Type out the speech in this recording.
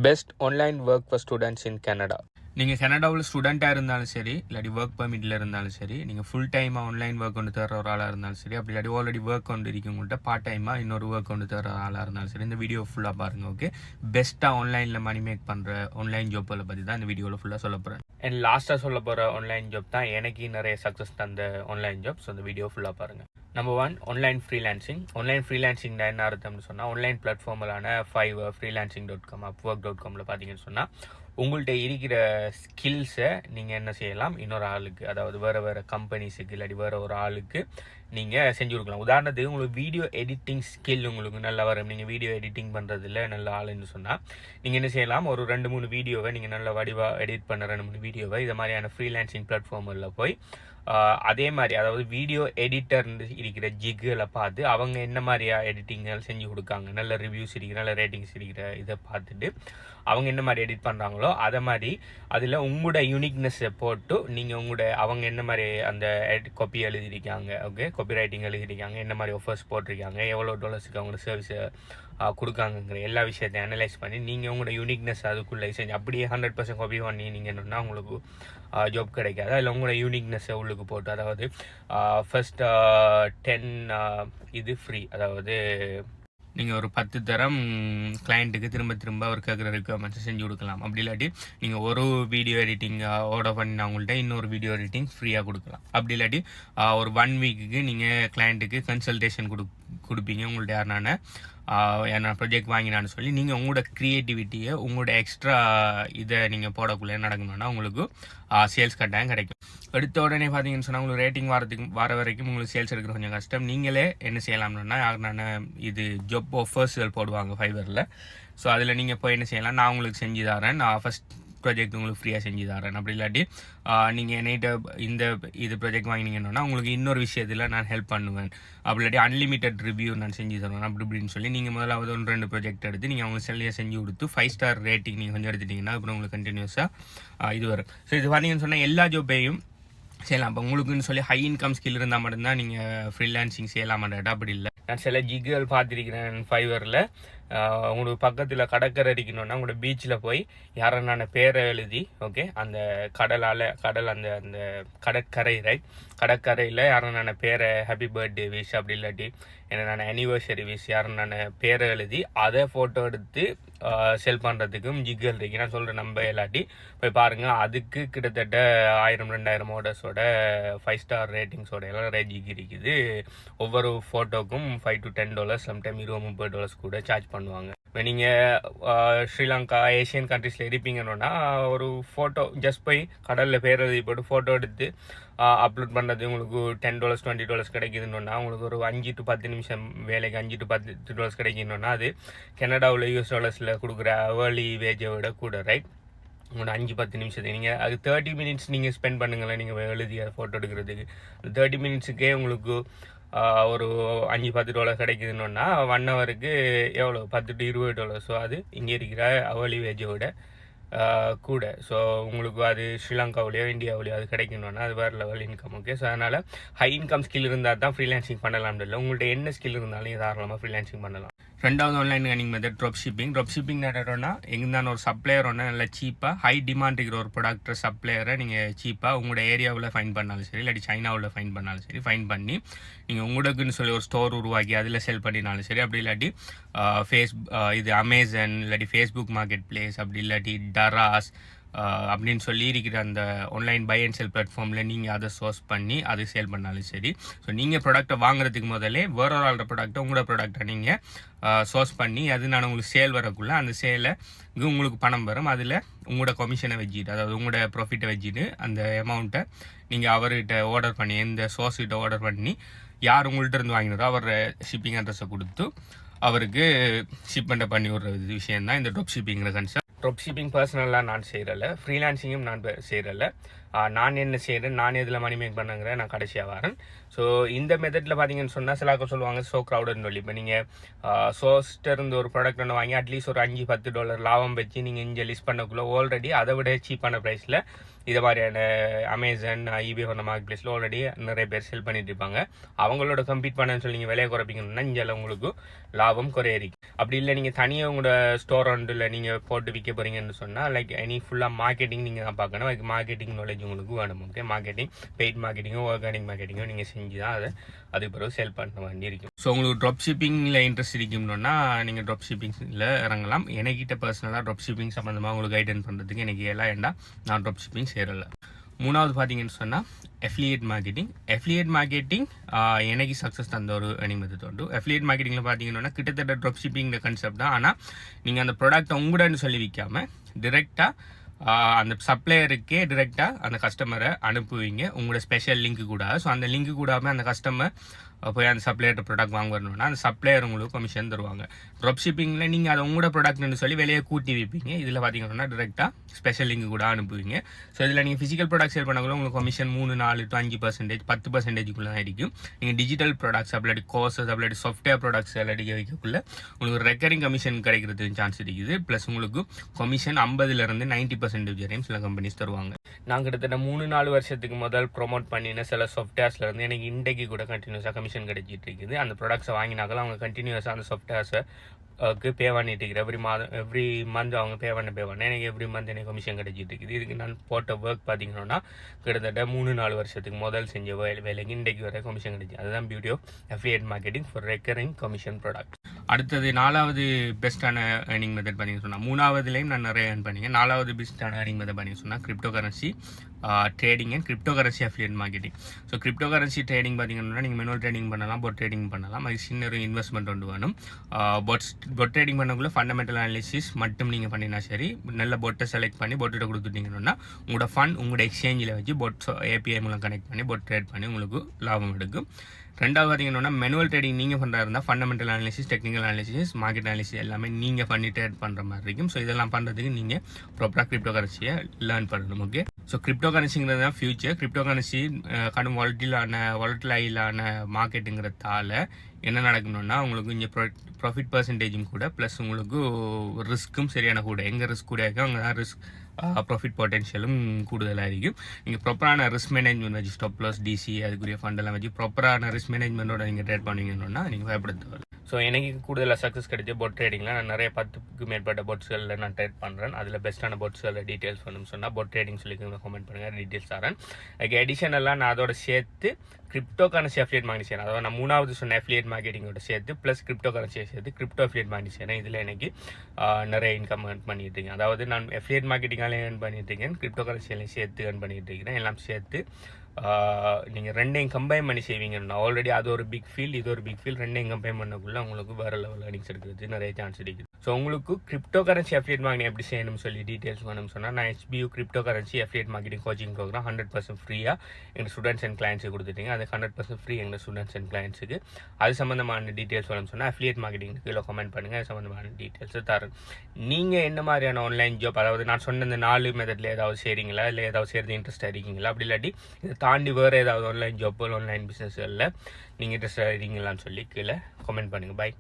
Best online work for students in Canada. நீங்கள் கனடாவில் ஸ்டூடெண்ட்டாக இருந்தாலும் சரி, இல்லாட்டி ஒர்க் பர்மிட்டில் இருந்தாலும் சரி, நீங்கள் ஃபுல் டைமாக ஆன்லைன் ஒர்க் கொண்டு தர ஒரு ஆளாக இருந்தாலும் சரி, அப்படி இல்லாட்டி ஆல்ரெடி ஒர்க் கொண்டு இருக்கவங்கள்ட்ட பார்ட் டைமாக இன்னொரு ஒர்க் கொண்டு தர ஆளாக இருந்தாலும் சரி, இந்த வீடியோ ஃபுல்லாக பாருங்கள். ஓகே, பெஸ்ட்டாக ஆன்லைனில் மணி மேக் பண்ணுற ஆன்லைன் ஜாப்பை பற்றி தான் இந்த வீடியோவில் ஃபுல்லாக சொல்ல போகிறேன். அண்ட் லாஸ்ட்டாக சொல்ல போகிற ஆன்லைன் ஜாப் தான் எனக்கு நிறைய சக்ஸஸ் தந்த ஆன்லைன் ஜாப். ஸோ இந்த வீடியோ ஃபுல்லாக பாருங்கள். Number 1, online freelancing. ஆன்லைன் ஃப்ரீலான்சிங்னா என்ன அர்த்தம்னு சொன்னால், ஆன்லைன் பிளாட்ஃபார்மிலான Fiverr, freelancing.com, upwork.comல பார்த்தீங்கன்னு சொன்னால், உங்கள்கிட்ட இருக்கிற ஸ்கில்ஸை நீங்கள் என்ன செய்யலாம், இன்னொரு ஆளுக்கு, அதாவது வேறு கம்பெனிஸுக்கு இல்லாட்டி வேறு ஒரு ஆளுக்கு நீங்கள் செஞ்சு கொடுக்கலாம். உதாரணத்துக்கு உங்களுக்கு வீடியோ எடிட்டிங் ஸ்கில் உங்களுக்கு நல்லா வரும், நீங்கள் வீடியோ எடிட்டிங் பண்ணுறதுல நல்ல ஆளுன்னு சொன்னால், நீங்கள் என்ன செய்யலாம், ஒரு 2-3 வீடியோவை நீங்கள் நல்ல வடிவாக எடிட் பண்ண 2-3 வீடியோவை இது மாதிரியான ஃப்ரீலான்சிங் பிளாட்ஃபார்மில் போய் அதே மாதிரி, அதாவது வீடியோ எடிட்டர் இருக்கிற ஜிக்குகளை பார்த்து அவங்க என்ன மாதிரியா எடிட்டிங்கள் செஞ்சு கொடுக்காங்க, நல்ல ரிவ்யூஸ் இருக்கிற நல்ல ரேட்டிங்ஸ் இருக்கிற இதை பார்த்துட்டு அவங்க என்ன மாதிரி எடிட் பண்ணுறாங்களோ அதை மாதிரி அதில் உங்களோட யூனிக்னஸை போட்டு நீங்கள் அவங்க என்ன மாதிரி அந்த காப்பி எழுதியிருக்காங்க, ஓகே, காப்பி ரைட்டிங் எழுதியிருக்காங்க, என்ன மாதிரி ஆஃபர்ஸ் போட்டிருக்காங்க, எவ்வளோ டாலர்ஸுக்கு அவங்களோட சர்வீஸை கொடுக்காங்கங்கிற எல்லா விஷயத்தையும் அனலைஸ் பண்ணி நீங்கள் உங்களோட யூனிக்னஸ் அதுக்குள்ளே செஞ்சு அப்படியே 100% காப்பி பண்ணி நீங்கள் என்னன்னா உங்களுக்கு ஜாப் கிடைக்காது. அதில் உங்களோட யூனிக்னஸை உள்ளுக்கு போட்டு, அதாவது ஃபர்ஸ்ட் 10 இது ஃப்ரீ, அதாவது நீங்கள் ஒரு 10 தரம் கிளைண்ட்டுக்கு திரும்ப அவர் கேட்குற ரெக்யர்மெண்ட்ஸை செஞ்சு கொடுக்கலாம். அப்படி இல்லாட்டி நீங்கள் ஒரு வீடியோ எடிட்டிங் ஆர்டர் பண்ணி அவங்கள்ட்ட இன்னொரு வீடியோ எடிட்டிங் ஃப்ரீயாக கொடுக்கலாம். அப்படி இல்லாட்டி ஒரு 1 வீக்குக்கு நீங்கள் கிளைண்ட்டுக்கு கன்சல்டேஷன் கொடுப்பீங்க. உங்கள்ட்ட யாருனான ப்ரொஜெக்ட் வாங்கினான்னு சொல்லி நீங்கள் உங்களோட க்ரியேட்டிவிட்டியை உங்களோட எக்ஸ்ட்ரா இதை நீங்கள் போடக்குள்ளே நடக்கணும்னா உங்களுக்கு சேல்ஸ் கட்டாயம் கிடைக்கும். எடுத்த உடனே பார்த்தீங்கன்னு சொன்னால் உங்களுக்கு ரேட்டிங் வர வரைக்கும் உங்களுக்கு சேல்ஸ் எடுக்கிற கொஞ்சம் கஷ்டம். நீங்களே என்ன செய்யலாம்னா, யாருனான இது ஜாப் ஆஃபர்ஸ்கள் போடுவாங்க ஃபைவரில். ஸோ அதில் நீங்கள் போய் என்ன செய்யலாம், நான் உங்களுக்கு செஞ்சு தரேன், நான் ஃபஸ்ட் ப்ராஜெக்ட் உங்களுக்கு ஃப்ரீயாக செஞ்சு தரேன். அப்படி இல்லாட்டி நீங்கள் என்னைட்ட இது ப்ராஜெக்ட் வாங்கினீங்கன்னா உங்களுக்கு இன்னொரு விஷயத்தில் நான் ஹெல்ப் பண்ணுவேன். அப்படி இல்லாட்டி அன்லிமிட்டட் ரிவ்யூ நான் செஞ்சு தருவேன். அப்படி இப்படின்னு சொல்லி நீங்கள் முதலாவது 1-2 ப்ராஜெக்ட் எடுத்து நீங்கள் அவங்களுக்கு செல்லியாக செஞ்சு கொடுத்து 5 ஸ்டார் ரேட்டிங் நீங்கள் கொஞ்சம் எடுத்துட்டிங்கன்னா அப்புறம் உங்களுக்கு கண்டினியூஸாக இது வரும். ஸோ இது பார்த்தீங்கன்னு சொன்னால் எல்லா ஜாப்பையும் செய்யலாம். இப்போ உங்களுக்குன்னு சொல்லி ஹை இன்கம் ஸ்கில் இருந்தால் மட்டும்தான் நீங்கள் ஃப்ரீலான்சிங் செய்யலாமாட்டா, அப்படி இல்லை. நான் சில ஜிக்குகள் பார்த்துருக்கிறேன் ஃபைவரில். உங்களுக்கு பக்கத்தில் கடற்கரை இருக்கணும்னா உங்களோட பீச்சில் போய் யாரை பேரை எழுதி, ஓகே, அந்த கடல் அந்த கடற்கரை, ரைட், கடற்கரையில் யாரை பேரை ஹாப்பி பர்த்டே விஷ், அப்படி இல்லாட்டி என்ன அனிவர்சரி விஷ் யாரை பேரை எழுதி அதை ஃபோட்டோ எடுத்து செல் பண்ணுறதுக்கும் ஜிக்குகள் இருக்கு. நான் சொல்கிறேன், நம்ம இல்லாட்டி போய் பாருங்கள். அதுக்கு கிட்டத்தட்ட 1000-2000 ஆர்டர்ஸோட 5 ஸ்டார் ரேட்டிங்ஸோட எல்லாம் ஜிக் இருக்குது. ஒவ்வொரு ஃபோட்டோக்கும் $5-10, சம்டைம் $20-30 கூட சார்ஜ் பண்ணுவாங்க. இப்போ நீங்கள் ஸ்ரீலங்கா, ஏஷியன் கண்ட்ரீஸில் இருப்பீங்கன்னா ஒரு ஃபோட்டோ ஜஸ்ட் போய் கடலில் பேர் எழுதி போட்டு ஃபோட்டோ எடுத்து அப்லோட் பண்ணுறது உங்களுக்கு $10-20 கிடைக்குதுன்னா, உங்களுக்கு ஒரு 5-10 நிமிஷம் வேலைக்கு $5-10 கிடைக்கணும்னா அது கனடாவில் US$ கொடுக்குற ஏர்லி வேஜை விட கூட, ரைட். உங்களோட 5-10 நிமிஷத்துக்கு நீங்கள் அது 30 மினிட்ஸ் நீங்கள் ஸ்பெண்ட் பண்ணுங்களேன். நீங்கள் எழுதி ஃபோட்டோ எடுக்கிறதுக்கு 30 மினிட்ஸுக்கே உங்களுக்கு ஒரு $5-10 கிடைக்குதுன்னா 1 ஹவருக்கு எவ்வளோ, $10-20. ஸோ அது இங்கே இருக்கிற அவலி வேஜோட கூட. ஸோ உங்களுக்கு அது ஸ்ரீலங்காவிலையோ இந்தியாவிலையோ அது கிடைக்கணும்னா அது வேறு லெவல் இன்கம். ஓகே, ஸோ அதனால் ஹை இன்கம் ஸ்கில் இருந்தால் தான் ஃப்ரீலான்சிங் பண்ணலாம்னு இல்லை, உங்கள்கிட்ட என்ன ஸ்கில் இருந்தாலும் தாராளமாக ஃப்ரீலான்சிங் பண்ணலாம். ரெண்டாவது online earning method drop shipping என்னன்னா, எங்கேருந்தான ஒரு சப்ளையர் ஒன்று நல்லா சீப்பாக ஹை டிமாண்ட் இருக்கிற ஒரு ப்ராடக்ட் சப்ளையரை நீங்கள் சீப்பாக உங்களோட ஏரியாவில் ஃபைன் பண்ணாலும் சரி, இல்லாட்டி சைனாவில் ஃபைன் பண்ணாலும் சரி, ஃபைன் பண்ணி நீங்கள் உங்களுக்குன்னு சொல்லி ஒரு ஸ்டோர் உருவாக்கி அதில் செல் பண்ணினாலும் சரி, அப்படி இல்லாட்டி இது அமேசான் இல்லாட்டி ஃபேஸ்புக் மார்க்கெட் பிளேஸ், அப்படி இல்லாட்டி டராஸ் அப்படின்னு சொல்லி இருக்கிற அந்த ஆன்லைன் பை அண்ட் செல் பிளாட்ஃபார்மில் நீங்கள் அதை சோர்ஸ் பண்ணி அதை சேல் பண்ணாலும் சரி. ஸோ நீங்கள் ப்ராடக்ட்டை வாங்குறதுக்கு முதலே வேற ஒரு ஆள்ற ப்ராடக்ட்டை உங்களோட ப்ராடக்டை நீங்கள் சோர்ஸ் பண்ணி அது நான் உங்களுக்கு சேல் வரக்குள்ள அந்த சேலை உங்களுக்கு பணம் வரும். அதில் உங்களோட கமிஷனை வச்சுட்டு, அதாவது உங்களோட ப்ராஃபிட்டை வச்சுட்டு அந்த அமௌண்ட்டை நீங்கள் அவர்கிட்ட ஆர்டர் பண்ணி, எந்த சோர்ஸ்கிட்ட ஆர்டர் பண்ணி யார் உங்கள்கிட்ட இருந்து வாங்கினாரோ அவர் ஷிப்பிங் அட்ரஸை கொடுத்து அவருக்கு ஷிப்மெண்ட்டை பண்ணி விடுற விஷயம் தான் இந்த ட்ராப் ஷிப்பிங்கிற கான்செப்ட். ட்ராப் ஷிப்பிங் பர்சனலாக நான் செய்கிறல, ஃப்ரீலான்சிங்கும் நான் செய்கிறல. நான் என்ன செய்கிறேன், நான் எதில் மணி மேக் பண்ணுங்கிறேன் நான் கடைசியாக வரேன். ஸோ இந்த மெத்தடில் பார்த்தீங்கன்னு சொன்னால் சிலாக்க சொல்லுவாங்க ஸோ க்ரௌடுன்னு சொல்லி. இப்போ நீங்கள் சோஸ்டர் இருந்து ஒரு ப்ராடக்ட் ஒன்று வாங்கி அட்லீஸ்ட் ஒரு $5-10 லாபம் வச்சு நீங்கள் இங்கே லிஸ்ட் பண்ணக்குள்ளே ஆல்ரெடி அதை விட சீப்பான ப்ரைஸில் இதை மாதிரியான அமேசான், ஈபே போன்ற மார்க்கெட் பிளேஸில் ஆல்ரெடி நிறைய பேர் செல் பண்ணிட்டு இருப்பாங்க. அவங்களோட கம்பீட் பண்ணன்னு சொல்லி நீங்கள் விலையை குறைப்பீங்கன்னா இங்கே உங்களுக்கு லாபம் குறையறிக்கும். அப்படி இல்லை நீங்கள் தனியாக உங்களோட ஸ்டோர் ஒன்றில் நீங்கள் போட்டு விற்க போகிறீங்கன்னு சொன்னால் லைக் எனி ஃபுல்லாக மார்க்கெட்டிங் நீங்கள் தான் பார்க்கணும். அதுக்கு மார்க்கெட்டிங் நாலேஜ் உங்களுக்கு வேணும். ஓகே, மார்க்கெட்டிங் பெய்ட் மார்க்கெட்டிங்கோ ஆர்கானிக் மார்க்கெட்டிங்கோ நீங்கள் செஞ்சு தான் அதை அதுக்கு பிறகு செல் பண்ண வேண்டி இருக்கும். ஸோ உங்களுக்கு ட்ராப் ஷிப்பிங்கில் இன்ட்ரெஸ்ட் இருக்கும்னா நீங்கள் ட்ராப் ஷிப்பிங்கில் இறங்கலாம். எனக்கிட்ட பர்சனலாக ட்ராப் ஷிப்பிங் சம்மந்தமாக உங்களுக்கு கைடன்ஸ் பண்ணுறதுக்கு எனக்கு எல்லாம் ஏண்டா நான் ட்ராப் ஷிப்பிங் சேரலை. மூணாவது பார்த்தீங்கன்னு சொன்னால் அஃபிலியேட் மார்க்கெட்டிங். அஃபிலியேட் மார்க்கெட்டிங் எனக்கு சக்ஸஸ் தந்த ஒரு ஏர்னிங் மெத்தட் உண்டு. அஃபிலியேட் மார்க்கெட்டிங்கில் பார்த்தீங்கன்னா கிட்டத்தட்ட ட்ராப் ஷிப்பிங் கான்செப்ட் தான். ஆனால் நீங்கள் அந்த ப்ராடக்ட்டை உங்கள்கிட்ட சொல்லி விற்காமல் டிரெக்டாக அந்த சப்ளையருக்கே டிரெக்டாக அந்த கஸ்டமரை அனுப்புவீங்க உங்களோட ஸ்பெஷல் லிங்க் கூட. ஸோ அந்த லிங்க் கூடாமல் அந்த கஸ்டமர் போய் அந்த சப்ளையர்கிட்ட ப்ராடக்ட் வாங்க வரணும்னா அந்த சப்ளையர் உங்களுக்கு கமிஷன் தருவாங்க. ட்ராப் ஷிப்பிங்கில் நீங்கள் அதை உங்களோட ப்ராடக்ட்னு சொல்லி வெளியே கூட்டி வைப்பீங்க. இதில் பார்த்தீங்கன்னா டிரெக்டாக ஸ்பெஷல் லிங்க் கூட அனுப்புவீங்க. ஸோ இதில் நீங்கள் ஃபிசிக்கல் ப்ராடக்ட் சேல் பண்ணக்குள்ள உங்களுக்கு கமிஷன் 3-4 to 5% 10%குள்ளே தான் இருக்கும். நீங்கள் டிஜிட்டல் ப்ராடக்ட்ஸ் அப்படி கோர்ஸஸ் அப்படி சாஃப்ட்வேர் ப்ராடக்ட்ஸ் எல்லாம் வைக்கக்குள்ள உங்களுக்கு ரெக்கரிங் கமிஷன் கிடைக்கிறதுக்கு சான்ஸ் இருக்குது. ப்ளஸ் உங்களுக்கு கமிஷன் 50% 90% வரையும் சில கம்பெனிஸ் தருவாங்க. நான் கிட்டத்தட்ட 3-4 வருஷத்துக்கு முதல் ப்ரொமோட் பண்ணின சில சாஃப்ட்வேர்ஸ்லேருந்து எனக்கு இன்றைக்கு கூட கண்டினியூஸாக கமிஷன் கிடைச்சிட்டு இருக்குது. அந்த ப்ராடக்ட்ஸை வாங்கினாலும் அவங்க கண்டினியூஸாக அந்த சாஃப்ட்வேர்ஸை பே பண்ணிட்டு இருக்கிறேன். எவ்ரி மந்த் அவங்க பே பண்ண எனக்கு எவ்ரி மந்த் எனக்கு கமிஷன் கிடைச்சிட்டு இருக்குது. இதுக்கு நான் போட்ட ஒர்க் பார்த்தீங்கன்னா கிட்டத்தட்ட 3-4 வருஷத்துக்கு முதல் செஞ்ச வேலைக்கு இன்றைக்கு வரை கமிஷன் கிடைச்சி. அதுதான் beauty of affiliate marketing for recurring commission product. அடுத்தது 4வது பெஸ்ட்டான ஏர்னிங் மெத்தட் பண்ணிங்க சொன்னால் 3வதுலேயும் நான் நிறைய ஏர்ன் பண்ணிங்க. 4வது பெஸ்ட்டான ஏர்னிங் மெத்தட் பண்ணிங்க சொன்னால் crypto currency trading and crypto currency affiliate marketing. So crypto currency trading பார்த்தீங்கன்னா நீங்கள் மேனுவல் ட்ரேடிங் பண்ணலாம், பொட் ட்ரேடிங் பண்ணலாம். அது சின்ன ஒரு இன்வெஸ்ட்மெண்ட் ஒன்று வேணும். பொட் ட்ரேடிங் பண்ணக்குள்ள ஃபண்டமெண்டல் அனாலிசிஸ் மட்டும் நீங்கள் பண்ணினா சரி. நல்ல பொட்டை செலக்ட் பண்ணி பொட்டிட்ட கொடுத்துட்டீங்கன்னா உங்களோட ஃபண்ட் உங்களோட எக்ஸ்சேஞ்சில் வச்சு பொட் ஏபிஐ மூலம் கனெக்ட் பண்ணி பொட் ட்ரேட் பண்ணி உங்களுக்கு லாபம் எடுக்கும். ரெண்டாவது பார்த்தீங்கன்னா மேனுவல் ட்ரேடிங் நீங்கள் பண்ணுறா இருந்தால் fundamental analysis, technical analysis, market analysis எல்லாமே நீங்கள் பண்ணி ட்ரேட் பண்ணுற மாதிரி இருக்கும். ஸோ இதெல்லாம் பண்ணுறதுக்கு நீங்கள் ப்ராப்பராக கிரிப்டோ கரன்சியை லேர்ன் பண்ணணும். ஓகே, ஸோ கிரிப்டோ கரன்சிங்கிறது தான் ஃபியூச்சர். கிரிப்டோ கரன்சி கடும் வாலட்டிலான மார்க்கெட்டுங்கிறதால என்ன நடக்கணும்னா உங்களுக்கு இங்கே ப்ராஃபிட் பர்சன்டேஜும் கூட ப்ளஸ் உங்களுக்கு ரிஸ்க்கும் சரியான கூட. எங்கே ரிஸ்க் கூட இருக்கோ அங்கே தான் ரிஸ்க் ப்ராஃபிட் பொட்டென்ஷியலும் கூடுதலாக இருக்கும். நீங்கள் ப்ராப்பரான ரிஸ்க் மேனேஜ்மெண்ட் வச்சு ஸ்டாப் லாஸ், டிசி அதுக்குரிய ஃபண்டெல்லாம் வச்சு ப்ராப்பரான ரிஸ்க் மேனேஜ்மெண்ட்டோட நீங்கள் ட்ரேட் பண்ணீங்கன்னா நீங்கள் பயப்பட தேவை. ஸோ எனக்கு கூடுதலாக சக்ஸஸ் கிடைச்ச பொட் ட்ரேடிங்கில் நான் நிறைய 10க்கு மேற்பட்ட பொட்ஸ்களில் நான் ட்ரேட் பண்ணுறேன். அதில் பெஸ்ட்டான பொட்ஸ்களில் டீட்டெயில்ஸ் வேணும்னு சொன்னால் பொட் ட்ரேடிங் சொல்லி கமெண்ட் பண்ணுங்கள், டீட்டெயில்ஸ் தரேன். அதுக்கு எடிஷனெல்லாம் நான் அதோட சேர்த்து கிரிப்டோ கரன்சி அஃபிலியேட் மார்க்கெட்டிங் செய்யணும். அதாவது நான் 3வது சொன்ன அஃபிலியேட் மார்க்கெட்டிங்கோட சேர்த்து ப்ளஸ் கிரிப்டோ கரன்சியை சேர்த்து கிரிப்டோ அஃபிலியேட் மார்க்கெட்டிங் செய்யணும். இதில் எனக்கு நிறைய இன்கம் ஏர்ன் பண்ணிட்டு இருக்கேன். அதாவது நான் அஃபிலியேட் மார்க்கெட்டிங்காலே ஏர்ன் பண்ணிட்டு இருக்கேன், கிரிப்டோ கரன்சியிலையும் சேர்த்து ஏர்ன் பண்ணிட்டு இருக்கிறேன். எல்லாம் சேர்த்து நீங்கள் ரெண்டையும் கம்பைன் பண்ணி செய்வீங்கன்னா ஆல்ரெடி அது ஒரு பிக் ஃபீல்ட், இது ஒரு பிக் ஃபீல்ட். ரெண்டையும் கம்பைன் பண்ணக்குள்ள உங்களுக்கு வேறு லெவல் ஏர்னிங்ஸ் எடுக்கிறது நிறைய சான்ஸ் இருக்குது. ஸோ உங்களுக்கு கிரிப்டோ கரன்சி அஃபிலியேட் மார்க்கெட்டிங் எப்படி செய்யணும்னு சொல்லி டீட்டெயில்ஸ் வேணும்னு சொன்னால் நான் HBU cryptocurrency affiliate marketing coaching program 100% ஃப்ரீயாக எங்கள் ஸ்டூடெண்ட்ஸ் அண்ட் கிளைண்ட்ஸுக்கு கொடுத்துட்டீங்க. அது 100% ஃப்ரீ எங்கள் ஸ்டூடெண்ட்ஸ் அண்ட் கிளைண்ட்ஸுக்கு. அது சம்மந்தமான டீட்டெயில்ஸ் வேணும்னு சொன்னால் அஃபிலியேட் மார்க்கெட்டிங் கீழே கமெண்ட் பண்ணுங்கள், அது சம்மந்தமான டீட்டெயில்ஸு தரேன். நீங்கள் என்ன மாதிரியான ஆன்லைன் ஜாப், அதாவது நான் சொன்ன இந்த 4 மெத்தடில் ஏதாவது செய்கிறீங்களா, இல்லை ஏதாவது செய்கிறது இன்ட்ரெஸ்ட்டாக இருக்கீங்களா, அப்படி இல்லாட்டி இதை தாண்டி வேறு ஏதாவது ஆன்லைன் ஜாப் ஆன்லைன் பிஸ்னஸ்களில் நீங்கள் இன்ட்ரெஸ்டாக இருக்கீங்களான்னு சொல்லி கீழே கமெண்ட் பண்ணுங்கள். பை.